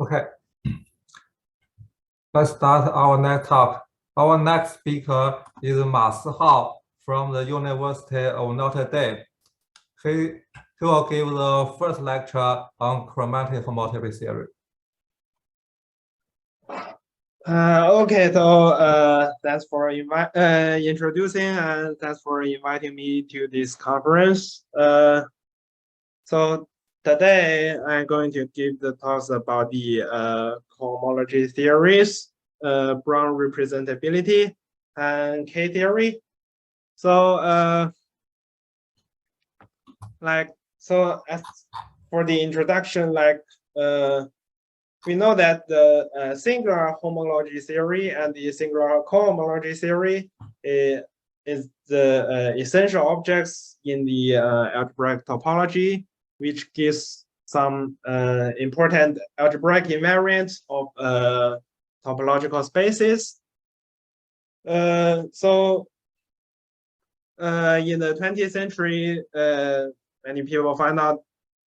Okay. Let's start our next topic. Our next speaker is Sihao Ma from the University of Notre Dame. He will give the first lecture on chromatic homotopy theory. Okay, so thanks for introducing and thanks for inviting me to this conference. So today I'm going to give the talks about the cohomology theories, Brown representability, and K theory. So as for the introduction, we know that the singular homology theory and the singular cohomology theory is the essential objects in the algebraic topology, which gives some important algebraic invariants of topological spaces. So in the 20th century, many people find out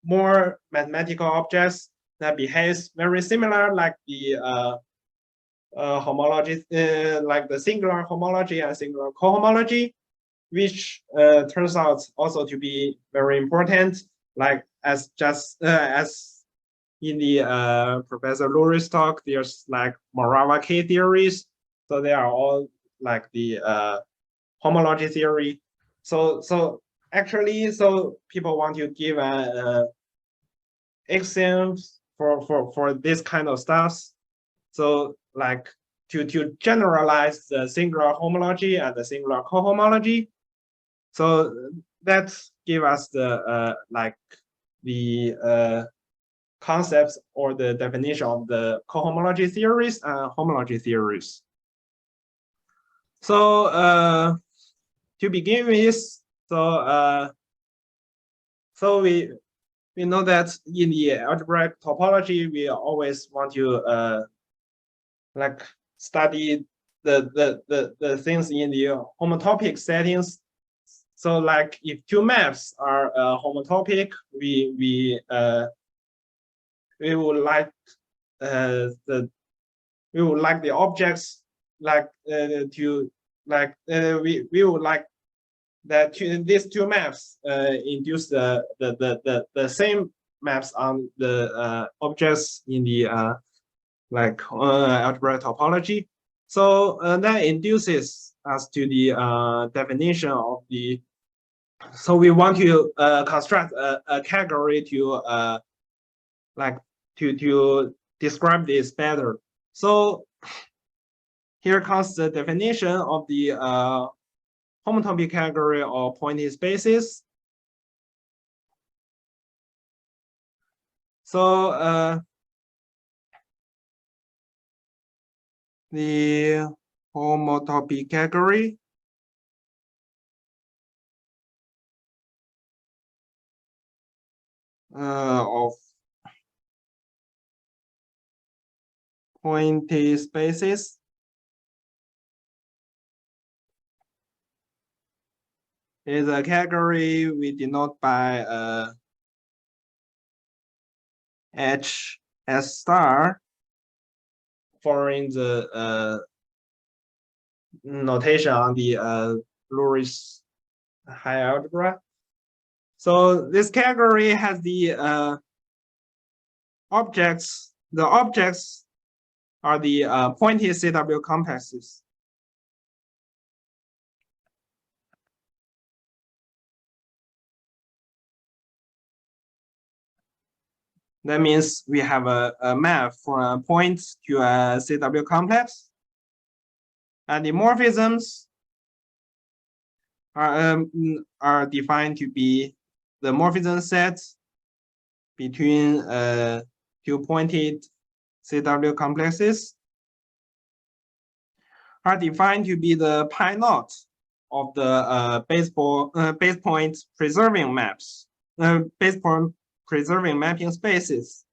more mathematical objects that behaves very similar, like the homology, like the singular homology and singular cohomology, which turns out also to be very important, like as in the Professor Lurie's talk, there's like Morava K theories. So they are all like the homology theory. So actually, people want to give axioms for this kind of stuff. So like to generalize the singular homology and the singular cohomology. So that give us the concepts or the definition of the cohomology theories and homology theories. So to begin with, so we know that in the algebraic topology, we always want to study the things in the homotopic settings. So like if two maps are homotopic, we would like the objects we would like that these two maps induce the same maps on the objects in the algebraic topology. So that induces us to the definition of the. So we want to construct a category to to describe this better. So here comes the definition of the homotopy category or pointing spaces. So the homotopy category of pointing spaces is a category we denote by H S star, following the notation on the Lurie's high algebra. So this category has the objects. The objects are the pointed CW complexes. That means we have a map from a point to a CW complex. And the morphisms are defined to be the morphism set between two pointed CW complexes are defined to be the pi naught of the base point preserving maps, base point preserving mapping spaces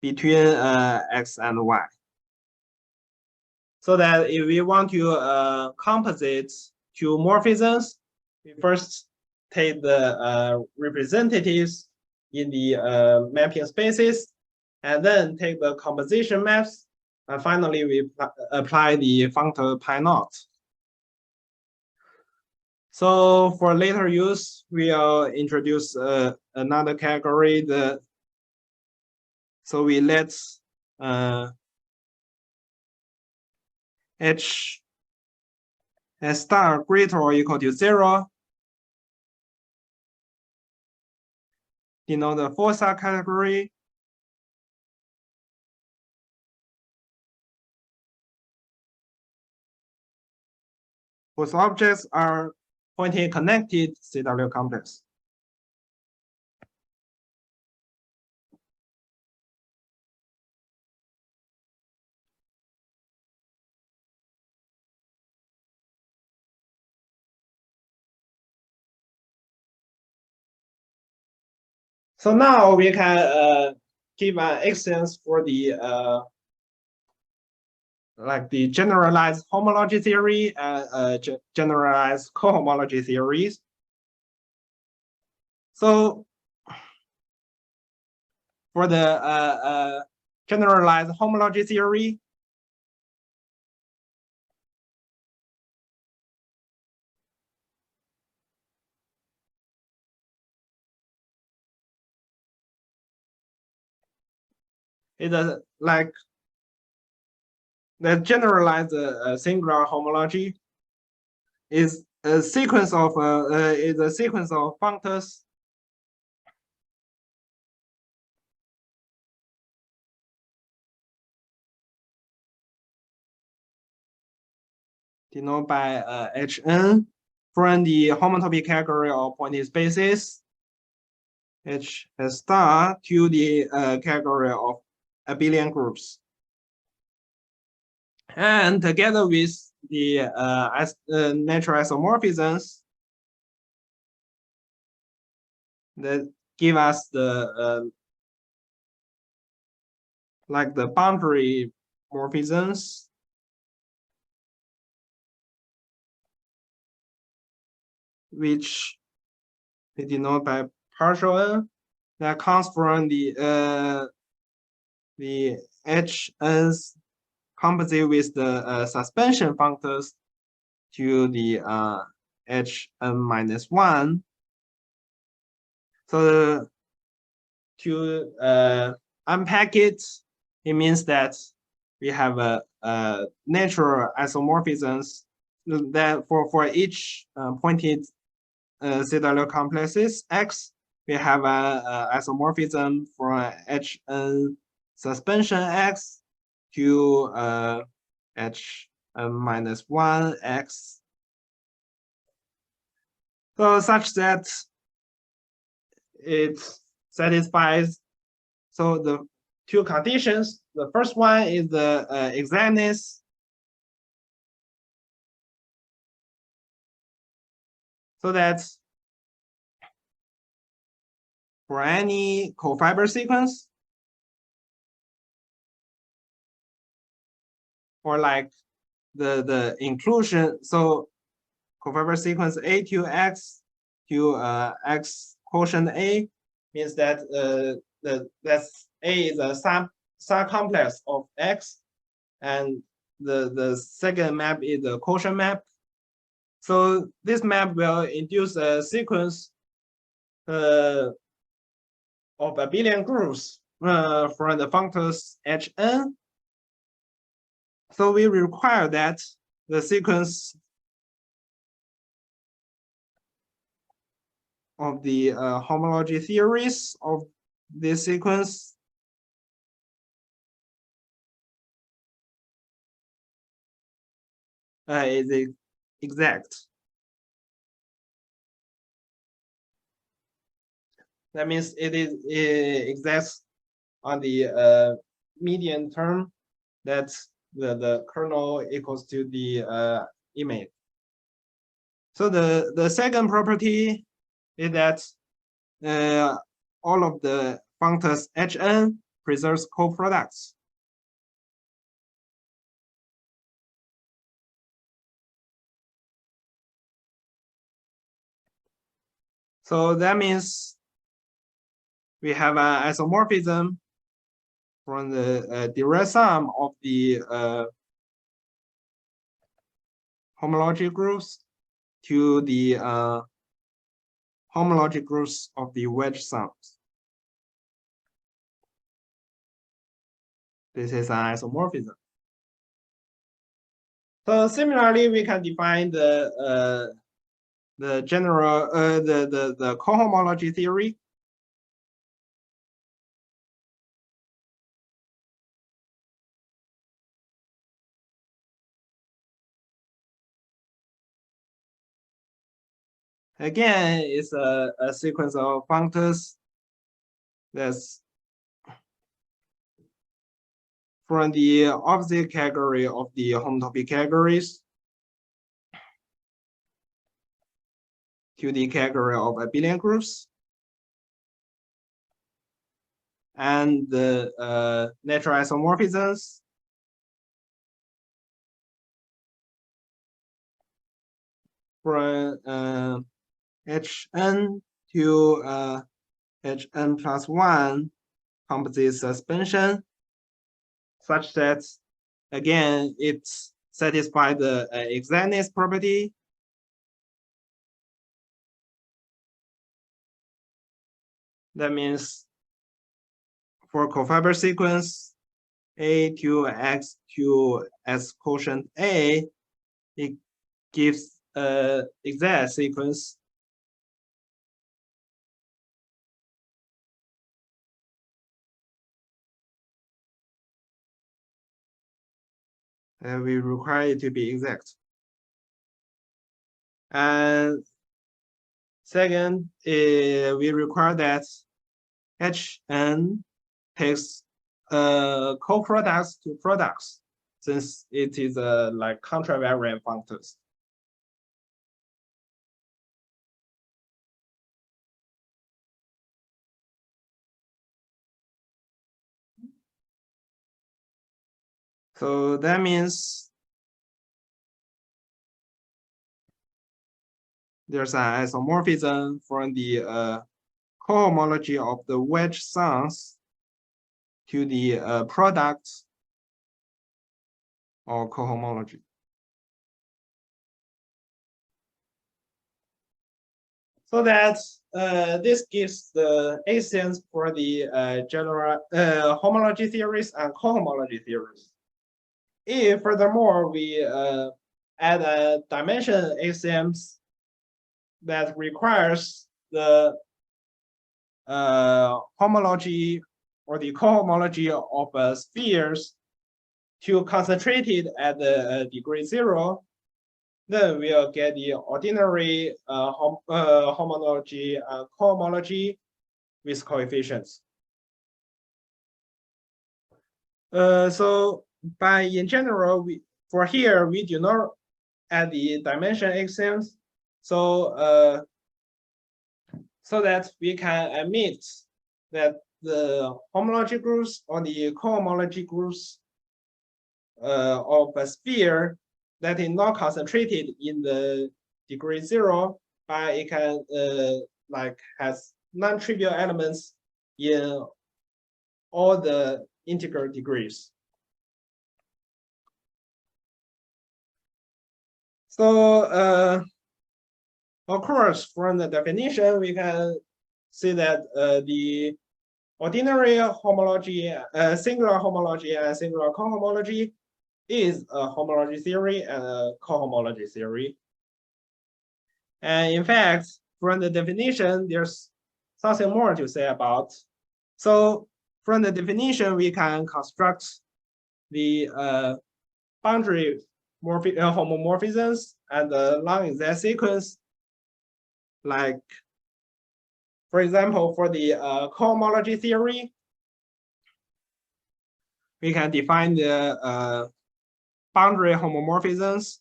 between X and Y. So that if we want to composite two morphisms, we first take the representatives in the mapping spaces and then take the composition maps, and finally we apply the functor pi naught. So for later use, we'll introduce another category. So we let h as star greater or equal to 0 denote the fourth subcategory. Whose objects are pointing connected CW complex. So now we can give an instance for the like the generalized homology theory and generalized cohomology theories. So for the generalized homology theory, it's like the generalized singular homology is a sequence of functors denoted by Hn from the homotopy category of pointing spaces, H star to the category of abelian groups. And together with the natural isomorphisms that give us the like the boundary morphisms, which we denote by partial n, that comes from the Hns composite with the suspension functors to the Hn minus 1. So to unpack it, it means that we have a natural isomorphisms that for each pointed CW complexes X, we have a isomorphism for Hn suspension X to Hn minus 1 X. So such that it satisfies so the two conditions. The first one is the exactness. So that for any cofiber sequence, or like the inclusion, so cofiber sequence A to X to X quotient A means that that's A is a subcomplex of X, and the second map is the quotient map. So this map will induce a sequence of abelian groups from the functors Hn. So we require that the sequence of the homology theories of this sequence is exact. That means it is exact on the median term that the kernel equals to the image. So the second property is that all of the functors Hn preserves coproducts. So that means we have an isomorphism from the direct sum of the homology groups to the homology groups of the wedge sums. This is an isomorphism. So similarly, we can define the general the cohomology theory. Again, it's a sequence of functors that's from the opposite category of the homotopy categories to the category of abelian groups. And the natural isomorphisms from Hn to Hn plus 1 composite suspension, such that, again, it satisfies the exactness property. That means for cofiber sequence A to X to S quotient A, it gives an exact sequence. And we require it to be exact. And second, we require that Hn takes co-products to products, since it is like contravariant functors. So that means there's an isomorphism from the cohomology of the wedge sums to the product or cohomology. So that this gives the axioms for the general homology theories and cohomology theories. If furthermore we add a dimension axioms that requires the homology or the cohomology of spheres to concentrated at the degree 0, then we'll get the ordinary homology and cohomology with coefficients. So in general, for here we do not add the dimension axioms, so that we can admit that the homology groups or the cohomology groups of a sphere that is not concentrated in the degree 0, but it can like has non-trivial elements in all the integral degrees. So of course, from the definition, we can see that the ordinary homology, singular homology and singular cohomology is a homology theory and a cohomology theory. And in fact, from the definition, there's something more to say about. So from the definition, we can construct the boundary homomorphisms and the long-exact sequence. Like, for example, for the cohomology theory, we can define the boundary homomorphisms.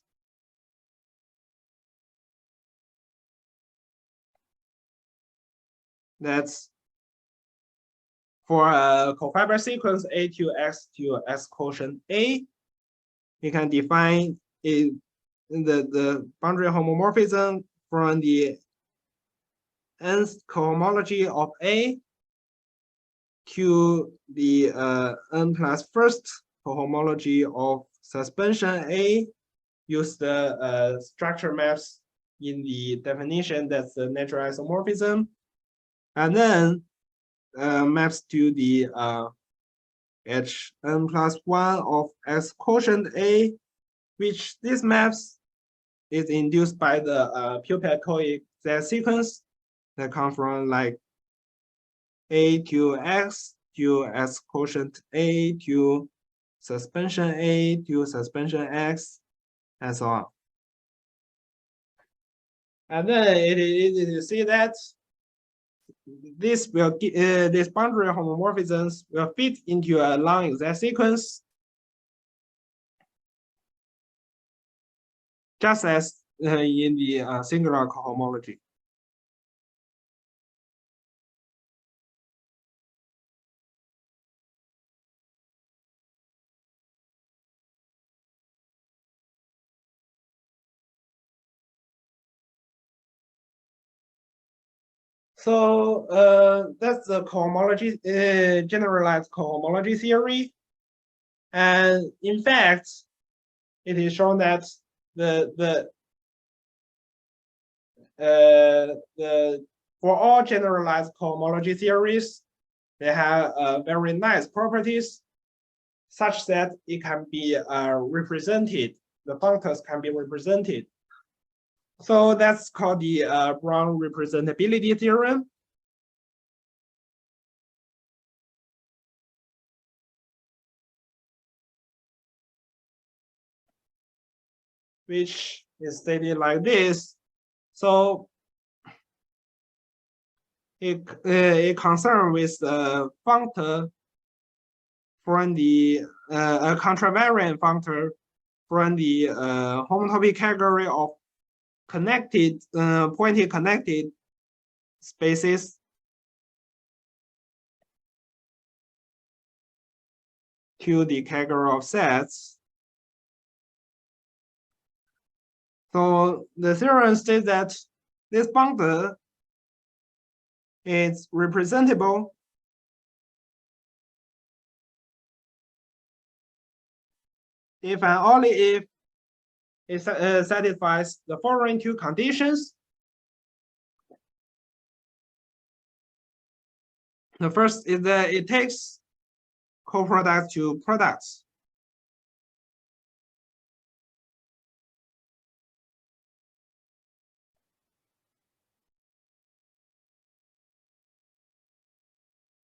That's for a cofiber sequence A to X quotient A. We can define the boundary homomorphism from the nth cohomology of A to the n plus first cohomology of suspension A, use the structure maps in the definition, that's the natural isomorphism, and then maps to the Hn plus 1 of X quotient A, which this maps is induced by the pupil-coexist sequence that come from like A to X quotient A to suspension A to suspension X, and so on. And then it is easy to see that this will this boundary homomorphisms will fit into a long exact sequence, just as in the singular cohomology. So that's the cohomology, generalized cohomology theory. And in fact, it is shown that for all generalized cohomology theories, they have very nice properties such that it can be represented. The functors can be represented. So that's called the Brown representability theorem. Which is stated like this. So it concerned with the functor from the a contravariant functor from the homotopy category of connected pointed connected spaces to the category of sets. So the theorem states that this functor is representable if and only if it satisfies the following two conditions. The first is that it takes coproducts to products.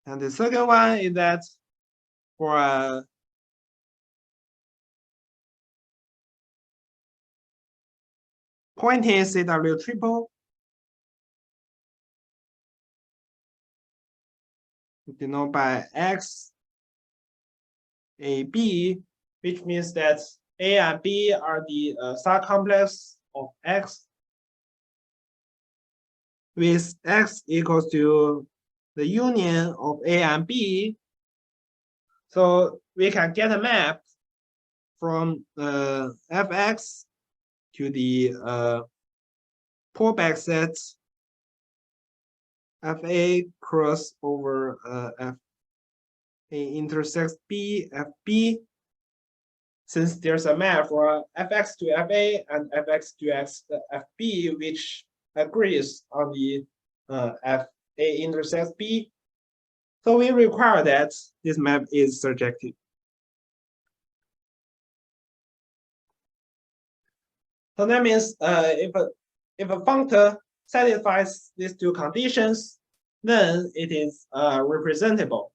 And the second one is that for a pointing CW triple, denoted by X, A, B, which means that A and B are the subcomplex of X, with X equals to the union of A and B. So we can get a map from Fx to the pullback set Fa cross over F A intersects B, Fb. Since there's a map from Fx to Fa and Fx to Fb, which agrees on the Fa intersects B. So we require that this map is surjective. So that means if a functor satisfies these two conditions, then it is representable.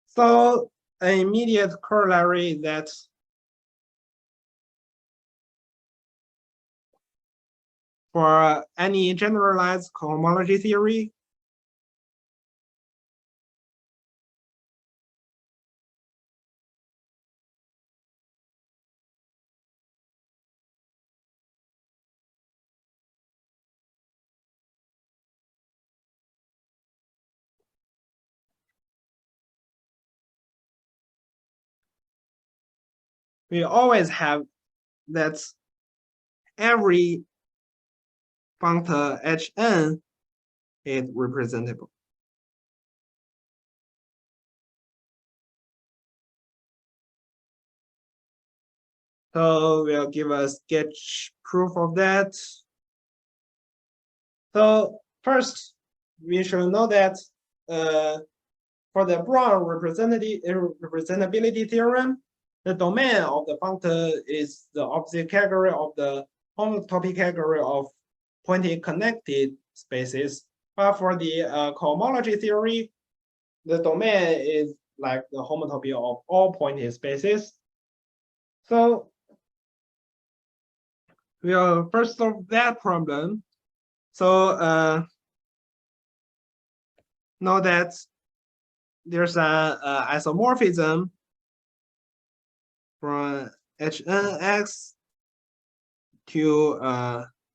So an immediate corollary is that for any generalized cohomology theory, we always have that every functor Hn is representable. So we'll give a sketch proof of that. So first, we should know that for the Brown representability theorem, the domain of the functor is the opposite category of the homotopy category of pointed connected spaces. But for the cohomology theory, the domain is like the homotopy of all pointed spaces. So we'll first solve that problem. So know that there's an isomorphism from Hnx to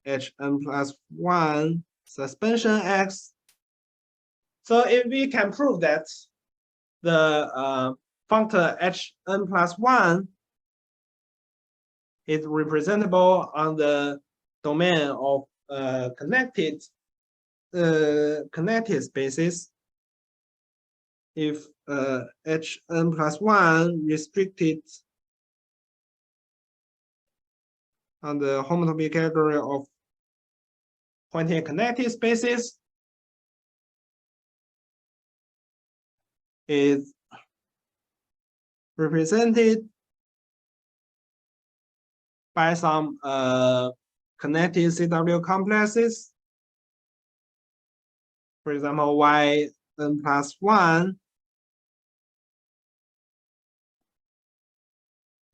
Hn plus 1 suspension x. So if we can prove that the functor Hn plus 1 is representable on the domain of connected spaces, if Hn plus 1 restricted on the homotopy category of pointed connected spaces is represented by some connected CW complexes. For example, Yn plus 1.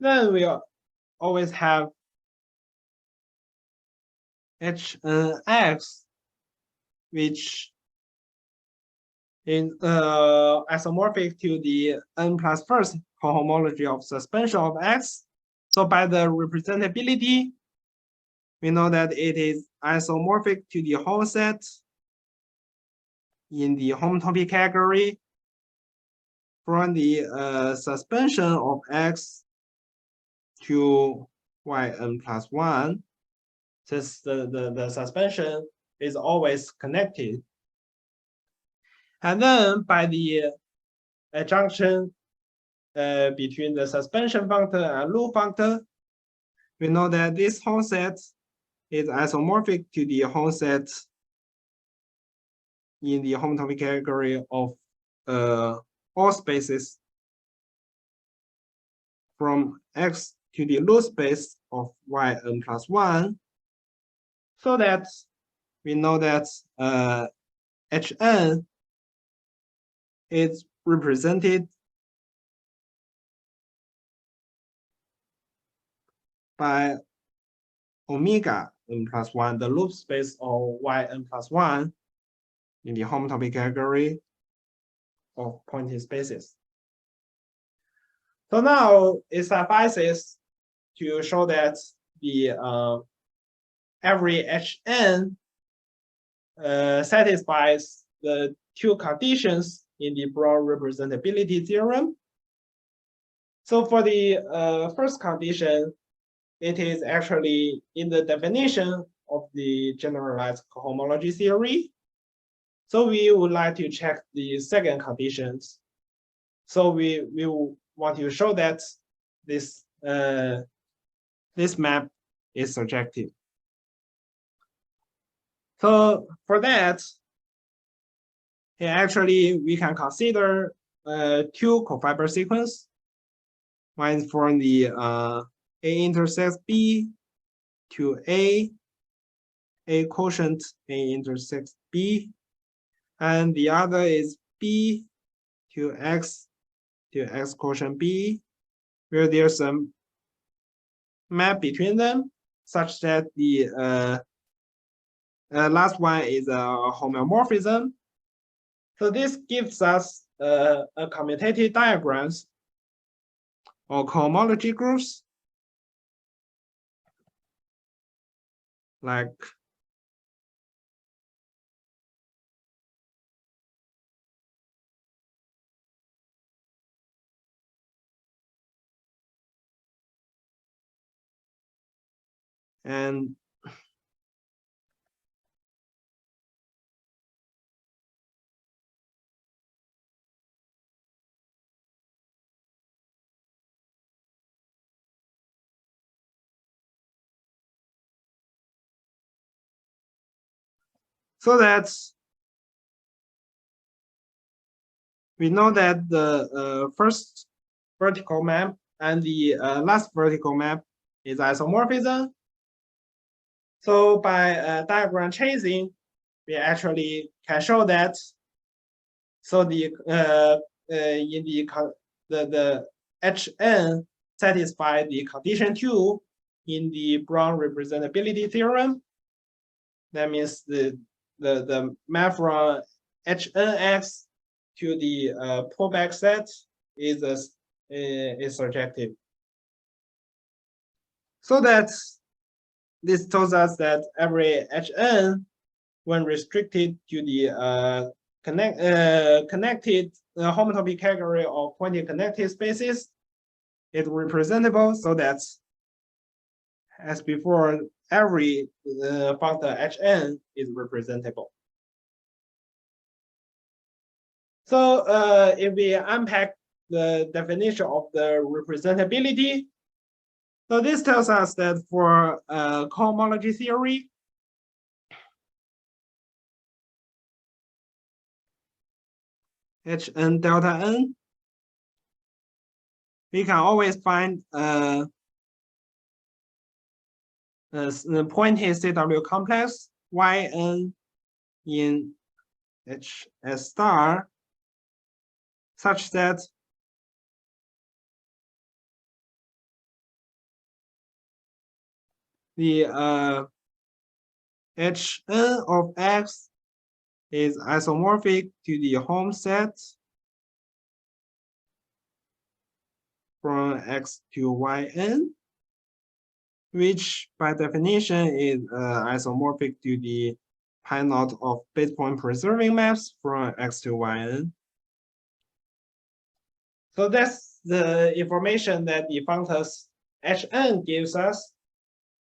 Then we always have Hx, which is isomorphic to the n plus first cohomology of suspension of x. So by the representability, we know that it is isomorphic to the whole set in the homotopy category from the suspension of x to Yn plus 1, since the suspension is always connected. And then by the adjunction between the suspension functor and loop functor, we know that this whole set is isomorphic to the whole set in the homotopy category of all spaces from x to the loop space of Yn plus 1, so that we know that Hn is represented by omega n plus 1, the loop space of Yn plus 1 in the homotopy category of pointed spaces. So now it suffices to show that the every Hn satisfies the two conditions in the broad representability theorem. So for the first condition, it is actually in the definition of the generalized cohomology theory. So we would like to check the second conditions. So we want to show that this this map is surjective. So for that, actually we can consider two cofiber sequence. One is from the A intersects B to A quotient A intersects B, and the other is B to X quotient B, where there's some map between them, such that the last one is a homeomorphism. So this gives us a commutative diagrams or cohomology groups, like and So that we know that the first vertical map and the last vertical map is isomorphism. So by diagram chasing, we actually can show that. So the in the Hn satisfy the condition 2 in the Brown representability theorem. That means the map from Hnx to the pullback set is surjective. So that this tells us that every Hn, when restricted to the connected homotopy category of pointed connected spaces, is representable. So that, as before, every functor Hn is representable. So if we unpack the definition of the representability, so this tells us that for cohomology theory, Hn delta n, we can always find the pointed CW complex Yn in Hs star such that the Hn of x is isomorphic to the Hom set from x to Yn, which by definition is isomorphic to the pi naught of base point preserving maps from x to Yn. So that's the information that the functors Hn gives us.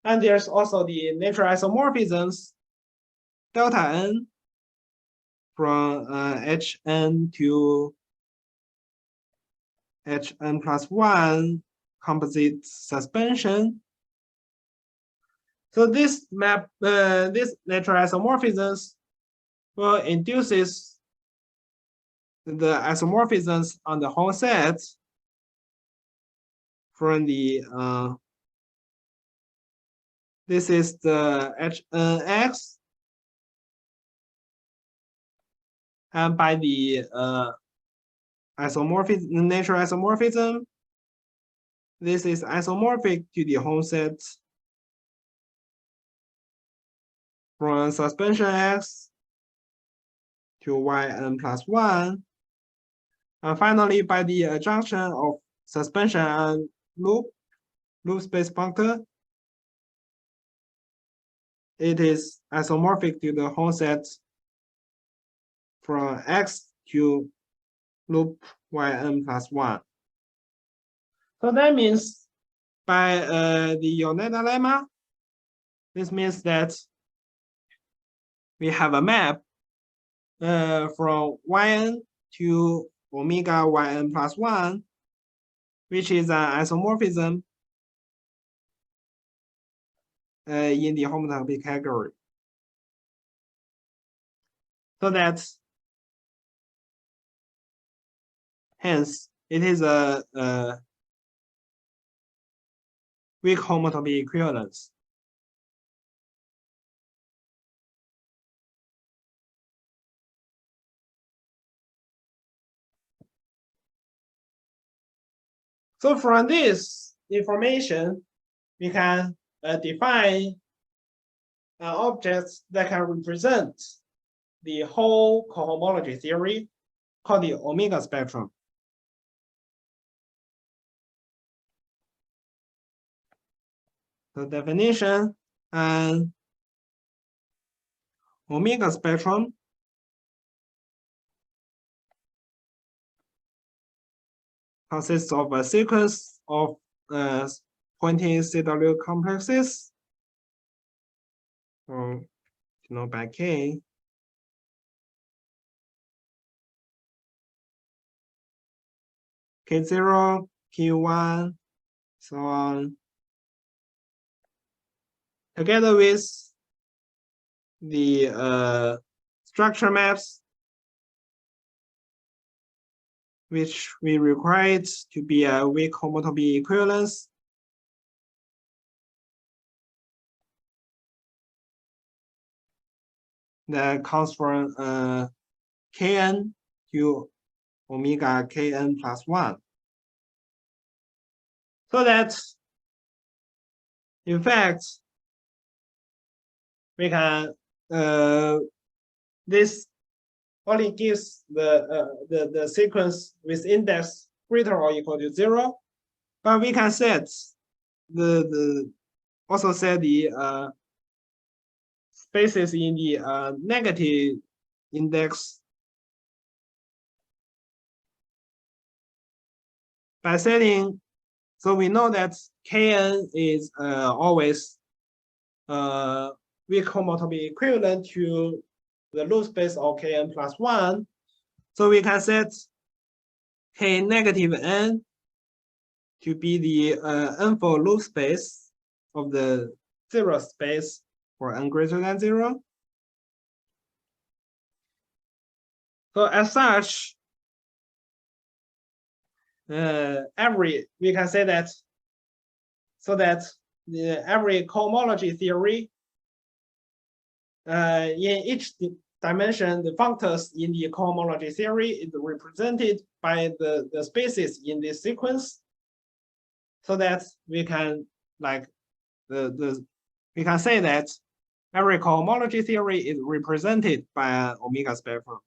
And there's also the natural isomorphisms delta n from Hn to Hn plus 1 composite suspension. So this map, this natural isomorphisms will induces the isomorphisms on the whole set from the this is the Hnx, and by the natural isomorphism, this is isomorphic to the whole set from suspension x to Yn plus 1. And finally, by the adjunction of suspension and loop space functor, it is isomorphic to the whole set from x to loop Yn plus 1. So that means by the Untitled lemma, this means that we have a map from Yn to omega Yn plus 1, which is an isomorphism in the homotopy category. So that hence it is a weak homotopy equivalence. So from this information, we can define objects that can represent the whole cohomology theory called the omega spectrum. The definition and omega spectrum consists of a sequence of pointing CW complexes, or by K, K0, K1, so on, together with the structure maps, which we require it to be a weak homotopy equivalence. That comes from Kn to omega Kn plus 1. So that, in fact, we can, this only gives the sequence with index greater or equal to 0, but we can set also set the spaces in the negative index by setting. So we know that Kn is always weak homotopy equivalent to the loop space of Kn plus 1. So we can set K negative n to be the n-fold loop space of the 0 space for n greater than 0. So as such, we can say that, so that every cohomology theory, in each dimension, the functors in the cohomology theory is represented by the spaces in this sequence, so that we can we can say that every cohomology theory is represented by an omega spectrum.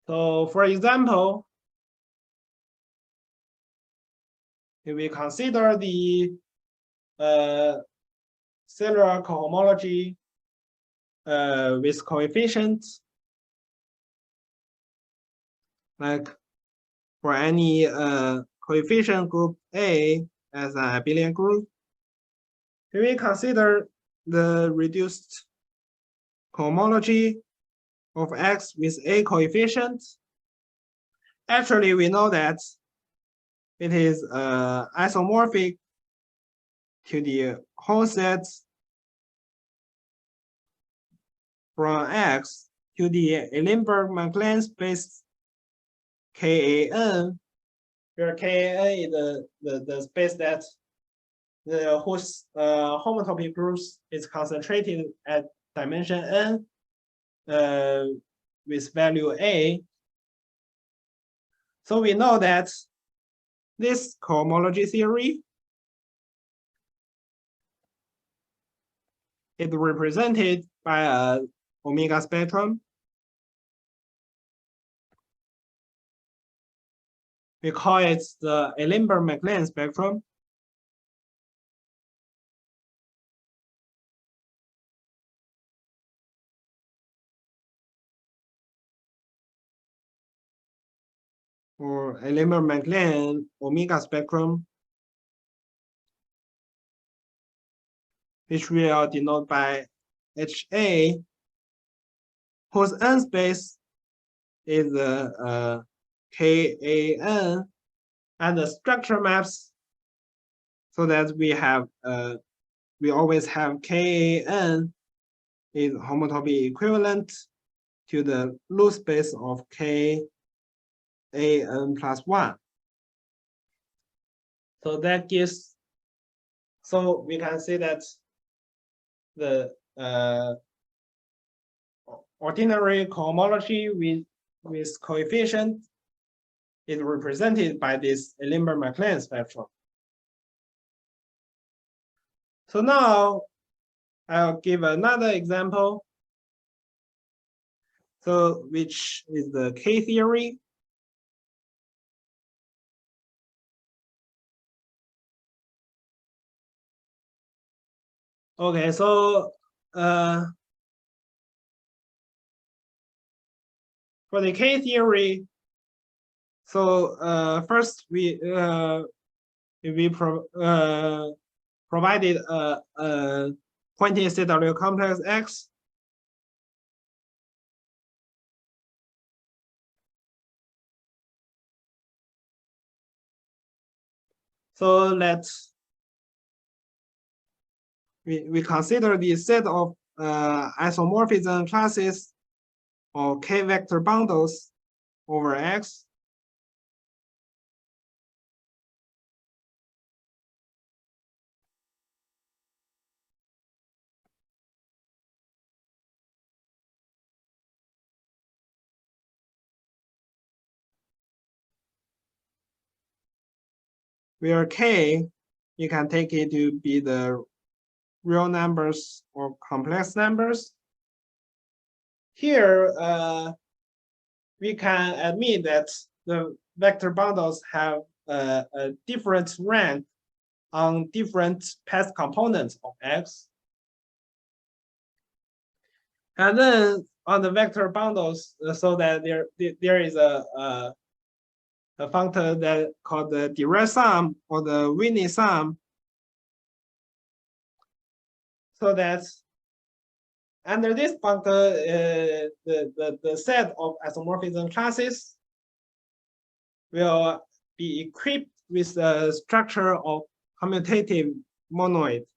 So for example, if we consider the cellular cohomology with coefficients, like for any coefficient group A as an abelian group, if we consider the reduced cohomology of X with A coefficient, actually we know that it is isomorphic to the whole set from X to the Eilenberg-MacLane space KAN, where KAN is the space that the whose homotopy groups is concentrated at dimension n with value A. So we know that this cohomology theory is represented by a omega spectrum. We call it the Eilenberg-MacLane spectrum. Or Eilenberg-MacLane omega spectrum, which we will denote by HA, whose n space is KAN, and the structure maps, so that we have we always have KAN is homotopy equivalent to the loop space of KAN plus 1. So that gives, so we can say that the ordinary cohomology with coefficient is represented by this Eilenberg-MacLane spectrum. So now I'll give another example. So which is the K theory. Okay, so for the K theory, So first we provided a pointing CW complex X. So let's we consider the set of isomorphism classes or K vector bundles over X. Where K, you can take it to be the real numbers or complex numbers. Here, we can admit that the vector bundles have a different rank on different path components of X. And then on the vector bundles, so that there is a functor that called the direct sum or the Winnie sum. So that under this functor, the set of isomorphism classes will be equipped with the structure of commutative monoid.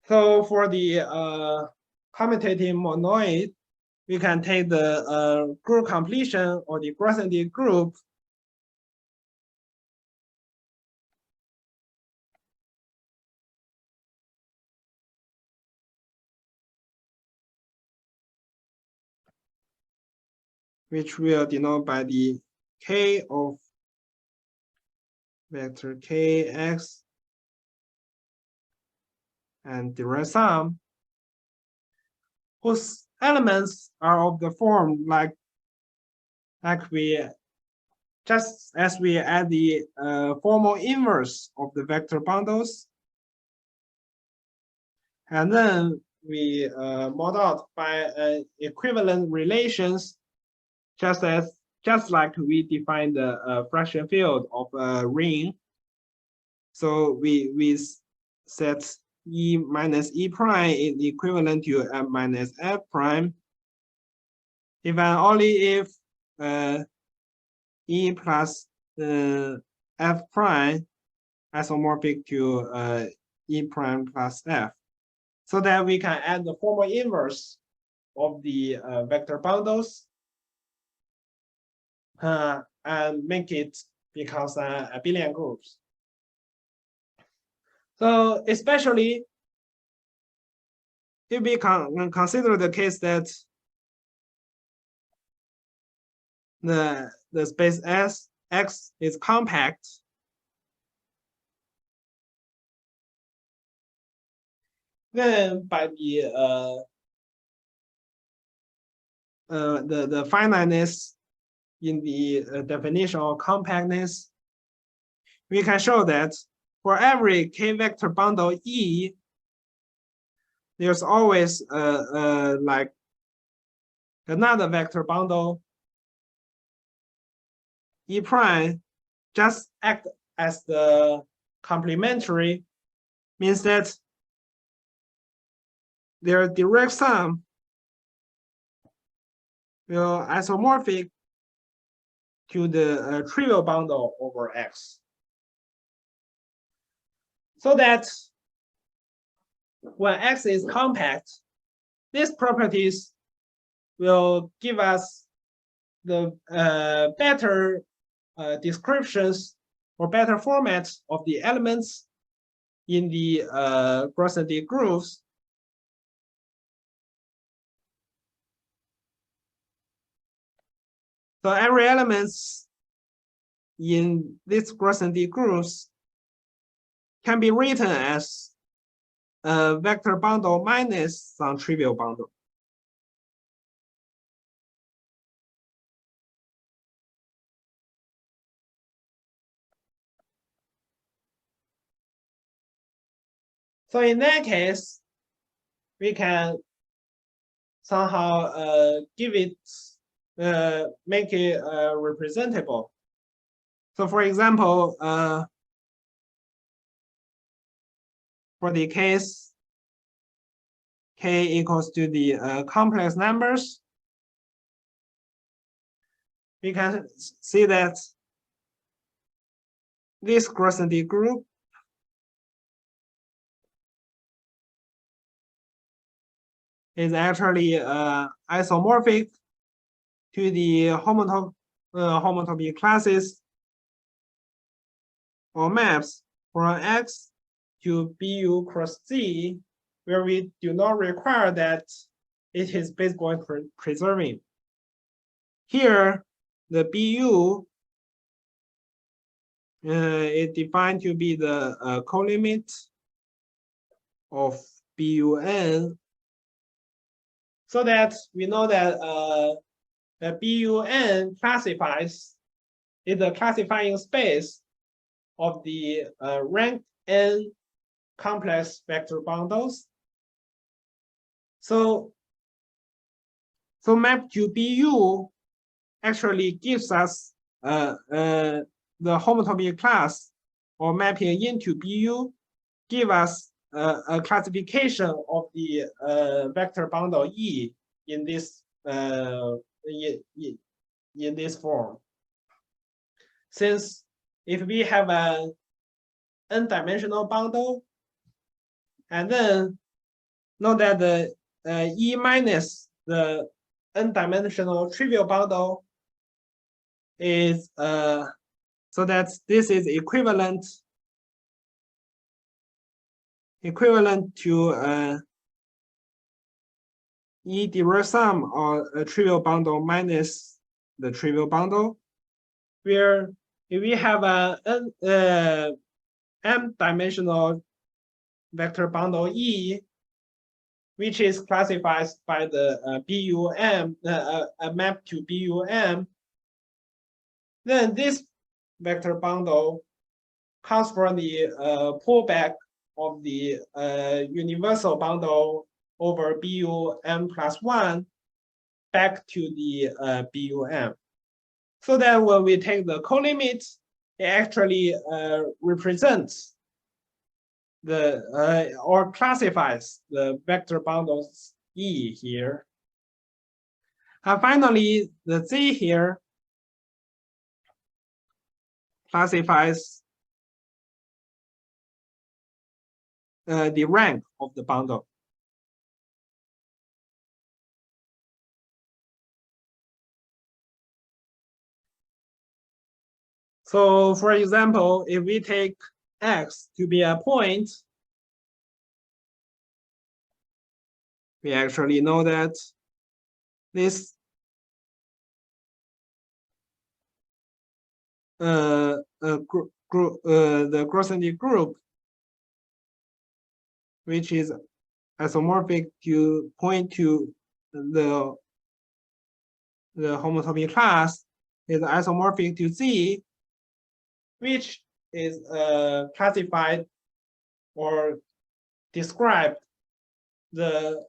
So for the commutative monoid, we can take the group completion or the Grothendieck group. Which will denote by the K of vector Kx and direct sum, whose elements are of the form like we just as we add the formal inverse of the vector bundles, and then we mod out by equivalent relations, just like we define the fraction field of a ring. So we set E minus E prime is equivalent to F minus F prime. If and only if E plus F prime isomorphic to E prime plus F, so that we can add the formal inverse of the vector bundles and make it becomes abelian groups. So especially if we consider the case that the space X is compact, then by the finiteness in the definition of compactness, we can show that for every K vector bundle E, there's always like another vector bundle E prime just act as the complementary, means that their direct sum will isomorphic to the trivial bundle over X. So that when X is compact, these properties will give us the better descriptions or better formats of the elements in the Grothendieck groups. So every elements in these Grothendieck groups can be written as a vector bundle minus some trivial bundle. So in that case, we can somehow give it, make it representable. So for example, for the case k equals to the complex numbers, we can see that this quotient group is actually isomorphic to the homotopy classes or maps from X to BU cross Z, where we do not require that it is base point preserving. Here, the BU is defined to be the colimit of BUN, so that we know that the BUN classifies is the classifying space of the rank n complex vector bundles. So map to BU actually gives us the homotopy class, or mapping into BU give us a classification of the vector bundle E in this in this form. Since if we have an n-dimensional bundle, and then know that the E minus the n-dimensional trivial bundle is so that this is equivalent to E direct sum or a trivial bundle minus the trivial bundle, where if we have a m-dimensional vector bundle E, which is classified by the BUM, a map to BUM, then this vector bundle comes from the pullback of the universal bundle over BUM plus 1 back to the BUM. So that when we take the colimit, it actually represents the or classifies the vector bundles E here. And finally, the Z here classifies the rank of the bundle. So for example, if we take X to be a point, we actually know that this the quotient group, which is isomorphic to point to the homotopy class, is isomorphic to Z, which is classified or described the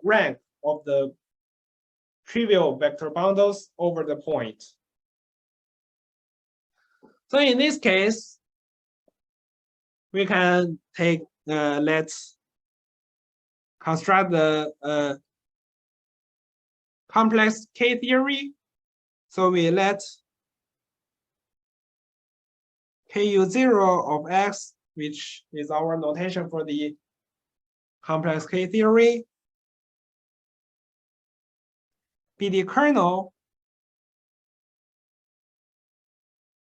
rank of the trivial vector bundles over the point. So in this case, we can take let's construct the complex K theory. So we let KU0 of X, which is our notation for the complex K theory, be the kernel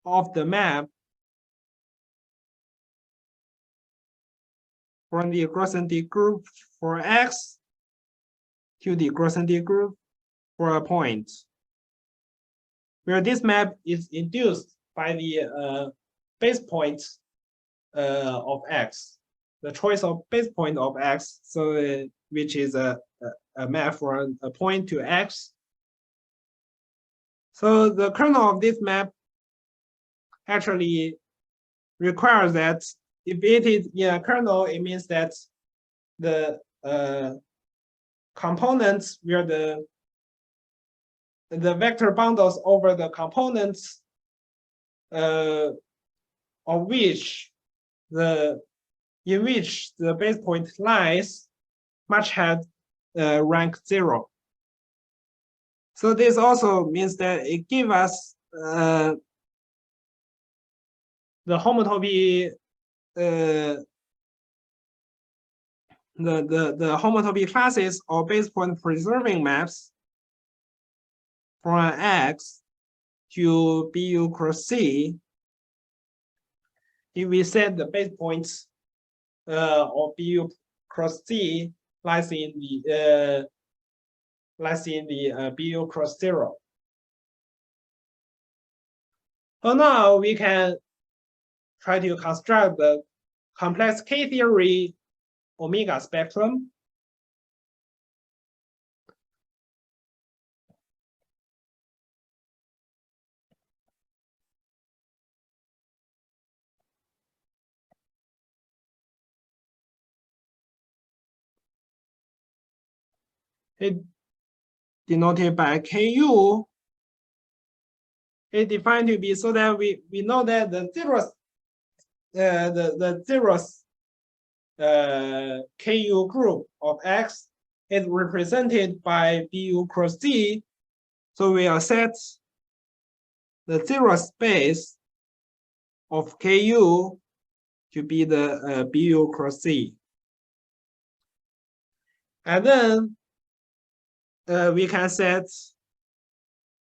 of the map from the quotient group for X to the quotient group for a point, where this map is induced by the base point of X, the choice of base point of X, so which is a map from a point to X. So the kernel of this map actually requires that if it is in a kernel, it means that the components where the vector bundles over the components of which in which the base point lies must have rank 0. So this also means that it gives us the homotopy the homotopy classes or base point preserving maps from X to BU cross C. If we set the base points of BU cross C lies in the BU cross 0. So now we can try to construct the complex K-theory omega spectrum. It denoted by Ku. It defined to be so that we know that the zeros Ku group of X is represented by BU cross C. So we will set the zero space of Ku to be the BU cross C. And then we can set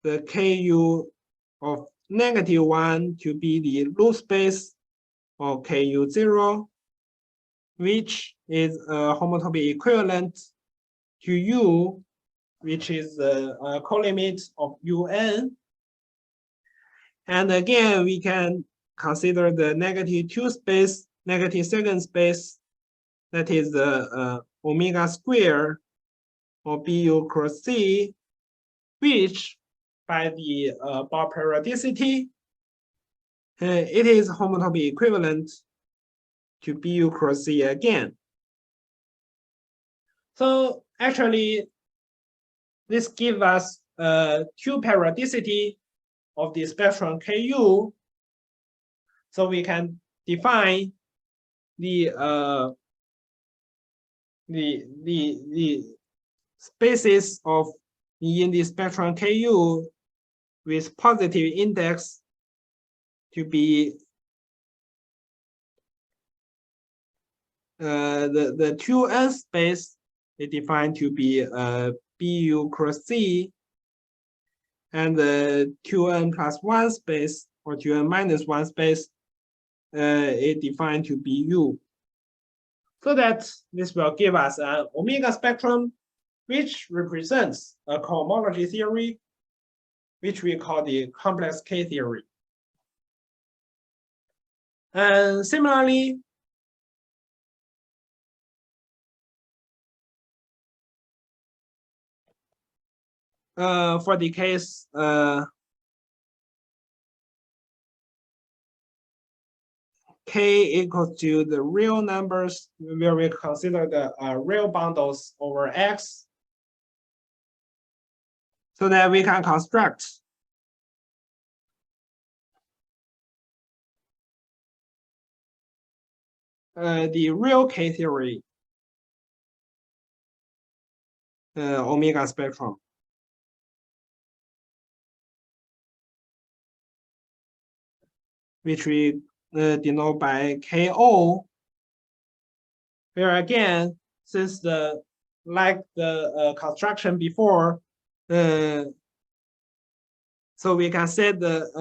the Ku of -1 to be the root space of Ku0, which is a homotopy equivalent to U, which is the colimit of UN. And again, we can consider the -2 space, -2nd space, that is the omega square of BU cross C, which by the bar periodicity, it is homotopy equivalent to BU cross C again. So actually, this gives us two periodicity of the spectrum Ku. So we can define the spaces of in the spectrum Ku with positive index to be the 2n space is defined to be BU cross C, and the 2n plus 1 space or 2n minus 1 space is defined to be U. So that this will give us an omega spectrum which represents a cohomology theory, which we call the complex K theory. And similarly, for the case K equals to the real numbers, where we consider the real bundles over X, so that we can construct the real K theory omega spectrum. Which we denote by KO, where again, since the construction before, so we can set the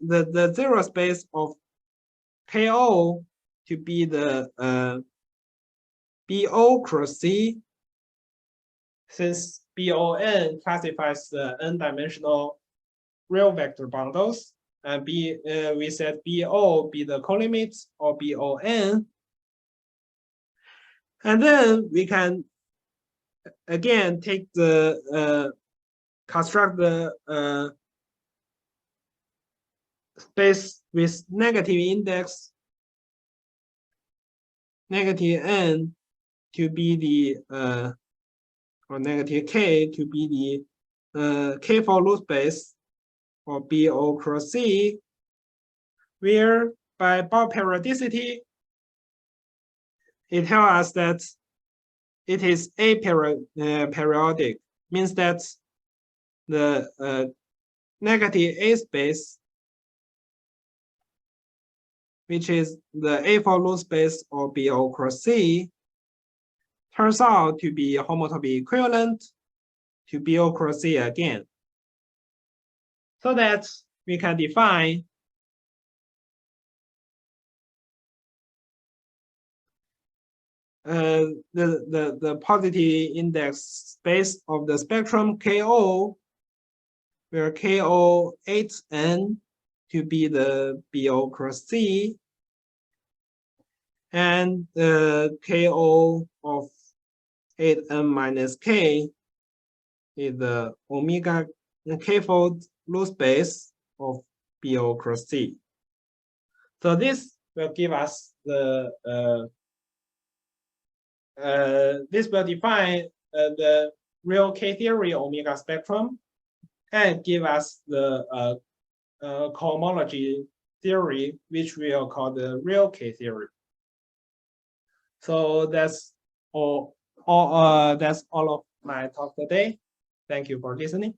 the zero space of KO to be the BO cross C, since BON classifies the n-dimensional real vector bundles, and we said BO be the colimit or BON. And then we can again take the construct the space with negative index negative n to be the or negative k to be the k for loop space or BO cross C, where by bulk periodicity, it tells us that it is aperiodic, means that the negative A space, which is the A for loop space or BO cross C, turns out to be homotopy equivalent to BO cross C again. So that we can define the positive index space of the spectrum KO, where KO 8n to be the BO cross C, and the KO of 8n minus k is the omega k-fold loop space of BO cross C. So this will give us this will define the real K-theory omega spectrum and give us the cohomology theory, which we will call the real K-theory. So that's all of my talk today. Thank you for listening.